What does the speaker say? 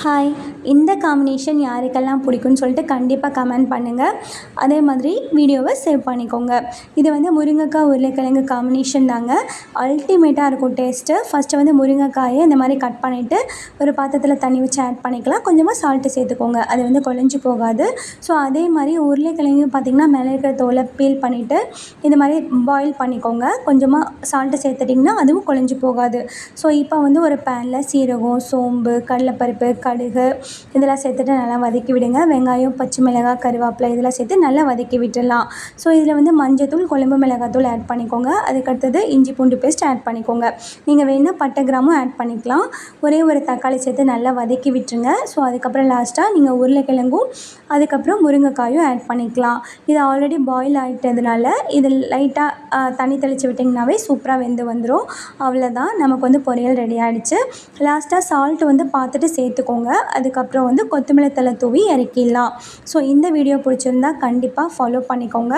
Hi. இந்த combination யாருக்கெல்லாம் பிடிக்கும்னு சொல்லிட்டு கண்டிப்பாக கமெண்ட் பண்ணுங்கள். அதே மாதிரி வீடியோவை சேவ் பண்ணிக்கோங்க. இது வந்து முருங்கைக்காய் உருளைக்கிழங்கு காம்பினேஷன் தாங்க. அல்டிமேட்டாக இருக்கும் டேஸ்ட்டு. ஃபஸ்ட்டு வந்து முருங்கைக்காயை இந்த மாதிரி கட் பண்ணிவிட்டு ஒரு பாத்திரத்தில் தண்ணி வச்சு ஆட் பண்ணிக்கலாம். கொஞ்சமாக சால்ட்டு சேர்த்துக்கோங்க, அது வந்து குழஞ்சி போகாது. ஸோ அதே மாதிரி உருளைக்கிழங்கு பார்த்திங்கன்னா மேலே இருக்கிற தோலை பீல் பண்ணிவிட்டு இந்த மாதிரி பாயில் பண்ணிக்கோங்க. கொஞ்சமாக சால்ட்டு சேர்த்துட்டிங்கன்னா அதுவும் குழஞ்சி போகாது. ஸோ இப்போ வந்து ஒரு பேனில் சீரகம், சோம்பு, கடலைப்பருப்பு, கடுகு இதெல்லாம் சேர்த்துட்டு நல்லா வதக்கி விடுங்க. வெங்காயம், பச்சை மிளகாய், கருவேப்பிலை இதெல்லாம் சேர்த்து நல்லா வதக்கி விட்டுடலாம். ஸோ இதில் வந்து மஞ்சத்தூள், குழம்பு மிளகாத்தூள் ஆட் பண்ணிக்கோங்க. அதுக்கடுத்தது இஞ்சி பூண்டு பேஸ்ட் ஆட் பண்ணிக்கோங்க. நீங்கள் வேணால் பட்டை கிராமும் ஆட் பண்ணிக்கலாம். ஒரே ஒரு தக்காளி சேர்த்து நல்லா வதக்கி விட்டுருங்க. ஸோ அதுக்கப்புறம் லாஸ்ட்டாக நீங்கள் உருளைக்கிழங்கும் அதுக்கப்புறம் முருங்கைக்காயும் ஆட் பண்ணிக்கலாம். இது ஆல்ரெடி பாயில் ஆகிட்டதுனால இது லைட்டாக தண்ணி தெளித்து விட்டிங்கனாவே சூப்பராக வெந்து வந்துடும். அவ்வளோதான், நமக்கு வந்து பொரியல் ரெடி ஆகிடுச்சு. லாஸ்ட்டாக சால்ட்டு வந்து பார்த்துட்டு சேர்த்துக்கோங்க. அதுக்கப்புறம் வந்து கொத்தமல்லி தழை தூவி இறக்கிடலாம். ஸோ இந்த வீடியோ பிடிச்சிருந்தா கண்டிப்பாக ஃபாலோ பண்ணிக்கோங்க.